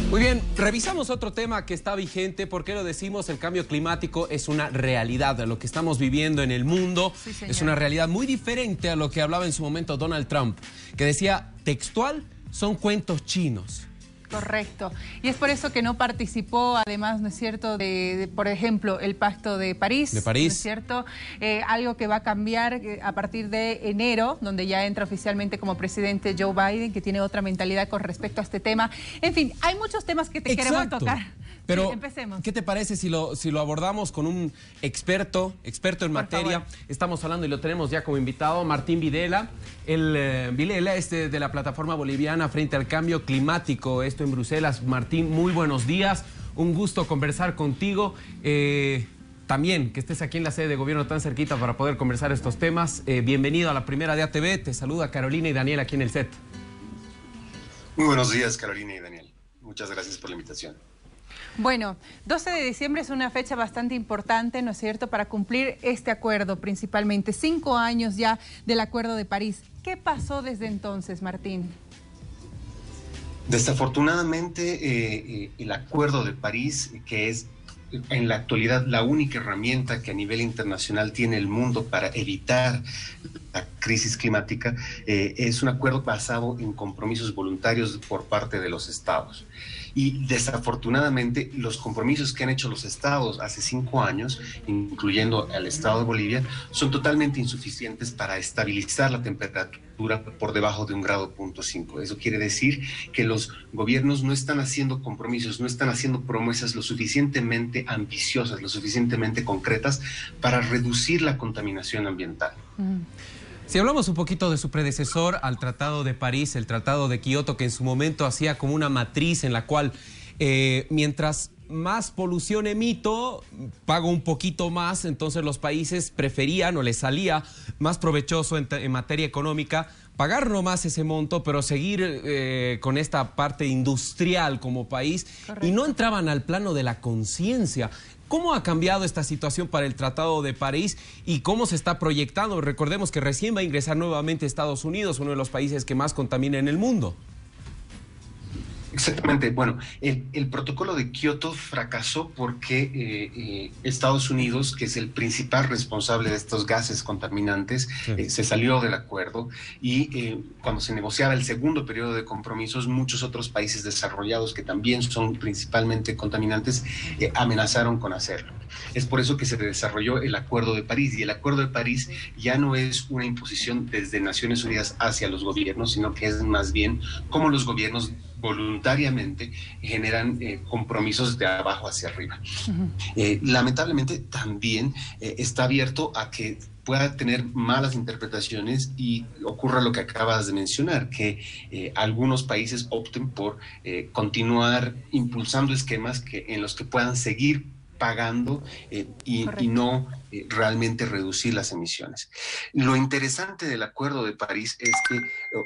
Muy bien, revisamos otro tema que está vigente. ¿Por qué lo decimos? El cambio climático es una realidad. Lo que estamos viviendo en el mundo es una realidad muy diferente a lo que hablaba en su momento Donald Trump, que decía textual, son cuentos chinos. Correcto. Y es por eso que no participó, además, ¿no es cierto?, por ejemplo, el Pacto de París. De París. ¿No es cierto? Algo que va a cambiar a partir de enero, donde ya entra oficialmente como presidente Joe Biden, que tiene otra mentalidad con respecto a este tema. En fin, hay muchos temas que queremos tocar. Pero, sí, empecemos. ¿Qué te parece si lo abordamos con un experto en materia? Estamos hablando y lo tenemos ya como invitado, Martín Videla. Videla es de la plataforma boliviana Frente al Cambio Climático, esto en Bruselas. Martín, muy buenos días, un gusto conversar contigo. También que estés aquí en la sede de gobierno tan cerquita para poder conversar estos temas. Bienvenido a la primera de ATV, te saluda Carolina y Daniel aquí en el set. Muy buenos días, Carolina y Daniel. Muchas gracias por la invitación. Bueno, 12 de diciembre es una fecha bastante importante, ¿no es cierto?, para cumplir este acuerdo principalmente. 5 años ya del Acuerdo de París. ¿Qué pasó desde entonces, Martín? Desafortunadamente, el Acuerdo de París, que es en la actualidad la única herramienta que a nivel internacional tiene el mundo para evitar la crisis climática, es un acuerdo basado en compromisos voluntarios por parte de los estados. Y desafortunadamente los compromisos que han hecho los estados hace 5 años, incluyendo al estado de Bolivia, son totalmente insuficientes para estabilizar la temperatura por debajo de 1,5 grados. Eso quiere decir que los gobiernos no están haciendo compromisos, no están haciendo promesas lo suficientemente ambiciosas, lo suficientemente concretas para reducir la contaminación ambiental. Si hablamos un poquito de su predecesor al Tratado de París, el Tratado de Kioto, que en su momento hacía como una matriz en la cual mientras más polución emito, pago un poquito más, entonces los países preferían o les salía más provechoso en materia económica pagar no más ese monto, pero seguir con esta parte industrial como país. Correcto. Y no entraban al plano de la conciencia. ¿Cómo ha cambiado esta situación para el Tratado de París y cómo se está proyectando? Recordemos que recién va a ingresar nuevamente Estados Unidos, uno de los países que más contamina en el mundo. Exactamente. Bueno, el protocolo de Kioto fracasó porque Estados Unidos, que es el principal responsable de estos gases contaminantes, se salió del acuerdo y cuando se negociaba el segundo periodo de compromisos, muchos otros países desarrollados que también son principalmente contaminantes amenazaron con hacerlo. Es por eso que se desarrolló el Acuerdo de París, y el Acuerdo de París ya no es una imposición desde Naciones Unidas hacia los gobiernos, sino que es más bien como los gobiernos voluntariamente generan compromisos de abajo hacia arriba. Lamentablemente también está abierto a que pueda tener malas interpretaciones y ocurra lo que acabas de mencionar, que algunos países opten por continuar impulsando esquemas en los que puedan seguir pagando y no realmente reducir las emisiones. Lo interesante del Acuerdo de París es que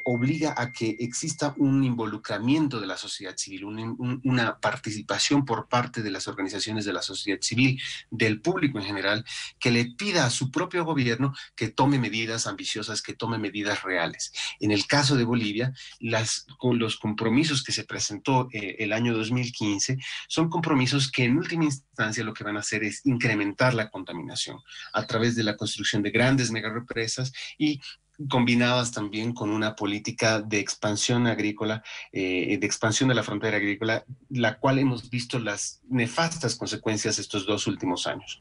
obliga a que exista un involucramiento de la sociedad civil, una participación por parte de las organizaciones de la sociedad civil, del público en general, que le pida a su propio gobierno que tome medidas ambiciosas, que tome medidas reales. En el caso de Bolivia, los compromisos que se presentó el año 2015 son compromisos que en última instancia lo que van a hacer es incrementar la contaminación a través de la construcción de grandes megarepresas y combinadas también con una política de expansión agrícola, de expansión de la frontera agrícola, la cual hemos visto las nefastas consecuencias estos 2 últimos años.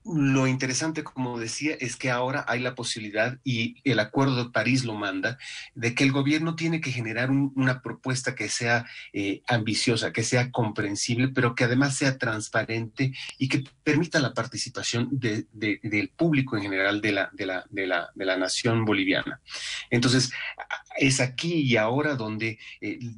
Lo interesante, como decía, es que ahora hay la posibilidad, y el Acuerdo de París lo manda, de que el gobierno tiene que generar una propuesta que sea ambiciosa, que sea comprensible, pero que además sea transparente y que permita la participación del público en general de la nación boliviana. Entonces, es aquí y ahora donde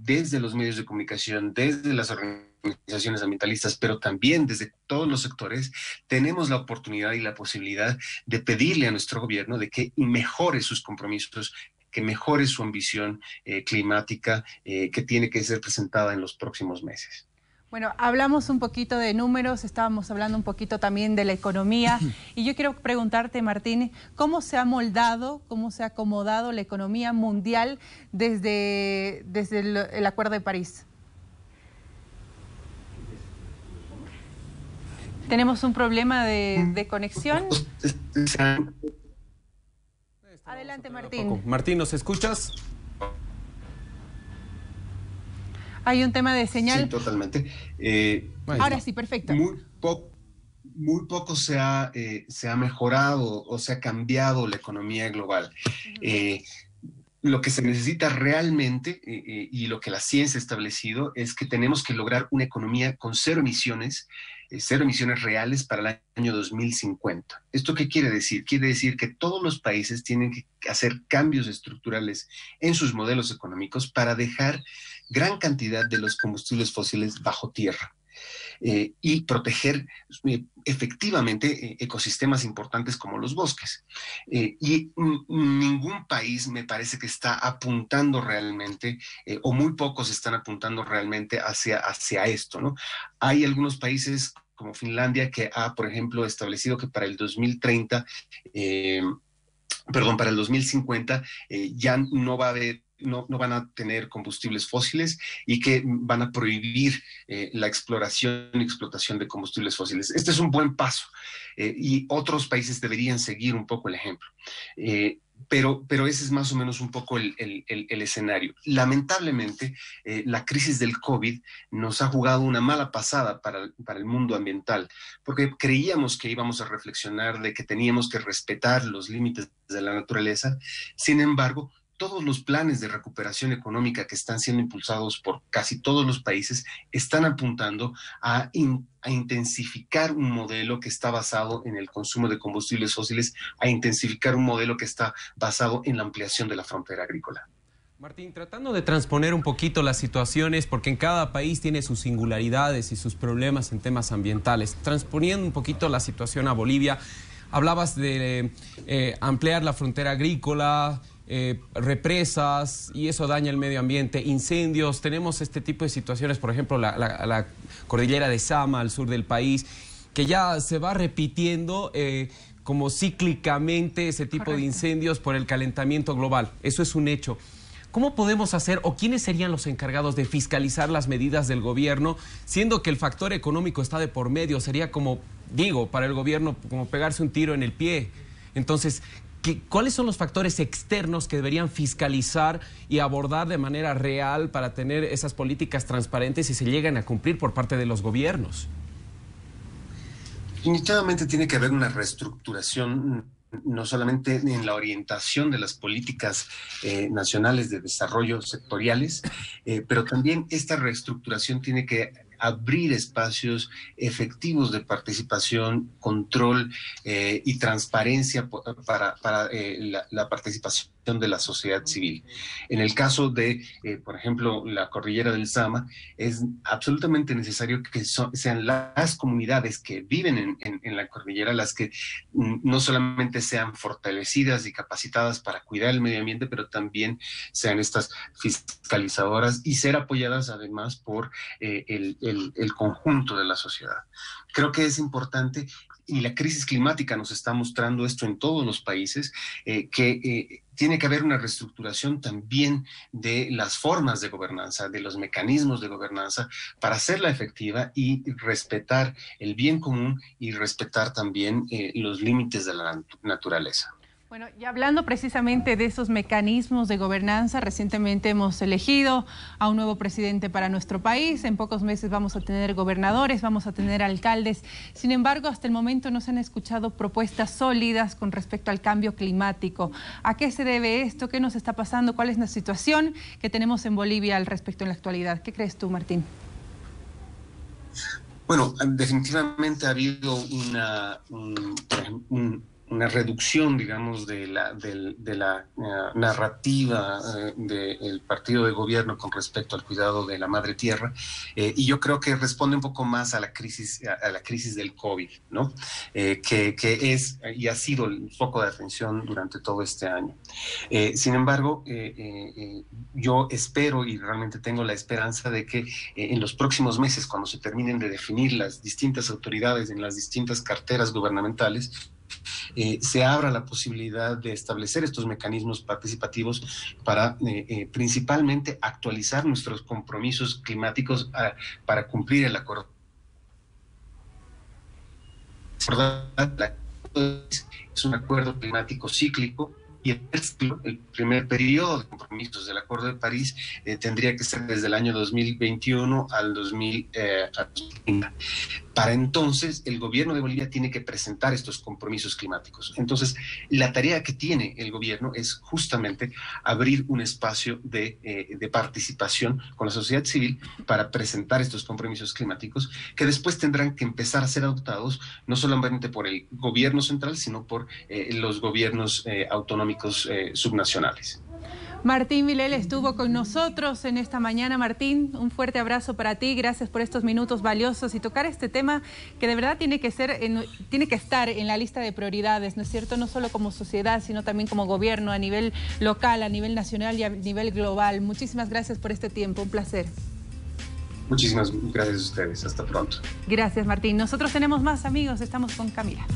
desde los medios de comunicación, desde las organizaciones ambientalistas, pero también desde todos los sectores, tenemos la oportunidad y la posibilidad de pedirle a nuestro gobierno de que mejore sus compromisos, que mejore su ambición climática que tiene que ser presentada en los próximos meses. Bueno, hablamos un poquito de números, estábamos hablando un poquito también de la economía y yo quiero preguntarte, Martín, ¿cómo se ha moldado, cómo se ha acomodado la economía mundial desde el Acuerdo de París? Tenemos un problema de conexión. Adelante, Martín. Martín, ¿nos escuchas? Hay un tema de señal. Sí, totalmente. Ahora sí, perfecto. Muy poco se ha mejorado o se ha cambiado la economía global. Lo que se necesita realmente y lo que la ciencia ha establecido es que tenemos que lograr una economía con cero emisiones reales para el año 2050. ¿Esto qué quiere decir? Quiere decir que todos los países tienen que hacer cambios estructurales en sus modelos económicos para dejar gran cantidad de los combustibles fósiles bajo tierra. Y proteger efectivamente ecosistemas importantes como los bosques. Y ningún país me parece que está apuntando realmente, o muy pocos están apuntando realmente hacia esto, ¿no? Hay algunos países como Finlandia que ha, por ejemplo, establecido que para el 2030, para el 2050 ya no va a haber no van a tener combustibles fósiles y que van a prohibir la exploración y explotación de combustibles fósiles. Este es un buen paso y otros países deberían seguir un poco el ejemplo. Pero ese es más o menos un poco el escenario. Lamentablemente, la crisis del COVID nos ha jugado una mala pasada para el mundo ambiental, porque creíamos que íbamos a reflexionar de que teníamos que respetar los límites de la naturaleza. Sin embargo, todos los planes de recuperación económica que están siendo impulsados por casi todos los países están apuntando a intensificar un modelo que está basado en el consumo de combustibles fósiles, a intensificar un modelo que está basado en la ampliación de la frontera agrícola. Martín, tratando de transponer un poquito las situaciones, porque en cada país tiene sus singularidades y sus problemas en temas ambientales, transponiendo un poquito la situación a Bolivia, hablabas de ampliar la frontera agrícola, represas, y eso daña el medio ambiente, incendios. Tenemos este tipo de situaciones, por ejemplo, la cordillera de Sama, al sur del país, que ya se va repitiendo como cíclicamente ese tipo de incendios por el calentamiento global. Eso es un hecho. ¿Cómo podemos hacer o quiénes serían los encargados de fiscalizar las medidas del gobierno, siendo que el factor económico está de por medio? Sería como, digo, para el gobierno como pegarse un tiro en el pie. Entonces, ¿cuáles son los factores externos que deberían fiscalizar y abordar de manera real para tener esas políticas transparentes y se lleguen a cumplir por parte de los gobiernos? Definitivamente tiene que haber una reestructuración, no solamente en la orientación de las políticas nacionales de desarrollo sectoriales, pero también esta reestructuración tiene que abrir espacios efectivos de participación, control y transparencia para la participación de la sociedad civil. En el caso de, por ejemplo, la cordillera del Sama, es absolutamente necesario que sean las comunidades que viven en la cordillera las que no solamente sean fortalecidas y capacitadas para cuidar el medio ambiente, pero también sean estas fiscalizadoras y ser apoyadas además por el conjunto de la sociedad. Creo que es importante, y la crisis climática nos está mostrando esto en todos los países, que tiene que haber una reestructuración también de las formas de gobernanza, de los mecanismos de gobernanza, para hacerla efectiva y respetar el bien común y respetar también los límites de la naturaleza. Bueno, y hablando precisamente de esos mecanismos de gobernanza, recientemente hemos elegido a un nuevo presidente para nuestro país. En pocos meses vamos a tener gobernadores, vamos a tener alcaldes. Sin embargo, hasta el momento no se han escuchado propuestas sólidas con respecto al cambio climático. ¿A qué se debe esto? ¿Qué nos está pasando? ¿Cuál es la situación que tenemos en Bolivia al respecto en la actualidad? ¿Qué crees tú, Martín? Bueno, definitivamente ha habido una reducción, digamos, de la narrativa del partido de gobierno con respecto al cuidado de la madre tierra, y yo creo que responde un poco más a la crisis del COVID, ¿no? Que es y ha sido el foco de atención durante todo este año. Sin embargo, yo espero y realmente tengo la esperanza de que en los próximos meses, cuando se terminen de definir las distintas autoridades en las distintas carteras gubernamentales, se abra la posibilidad de establecer estos mecanismos participativos para principalmente actualizar nuestros compromisos climáticos para cumplir el acuerdo Es un acuerdo climático cíclico y el primer periodo de compromisos del Acuerdo de París tendría que ser desde el año 2021 al 2030. Para entonces, el gobierno de Bolivia tiene que presentar estos compromisos climáticos. Entonces, la tarea que tiene el gobierno es justamente abrir un espacio de participación con la sociedad civil para presentar estos compromisos climáticos que después tendrán que empezar a ser adoptados no solamente por el gobierno central, sino por los gobiernos autonómicos subnacionales. Martín Vilel estuvo con nosotros en esta mañana. Martín, un fuerte abrazo para ti. Gracias por estos minutos valiosos y tocar este tema que de verdad tiene que estar en la lista de prioridades, ¿no es cierto? No solo como sociedad, sino también como gobierno a nivel local, a nivel nacional y a nivel global. Muchísimas gracias por este tiempo. Un placer. Muchísimas gracias a ustedes. Hasta pronto. Gracias, Martín. Nosotros tenemos más, amigos. Estamos con Camila.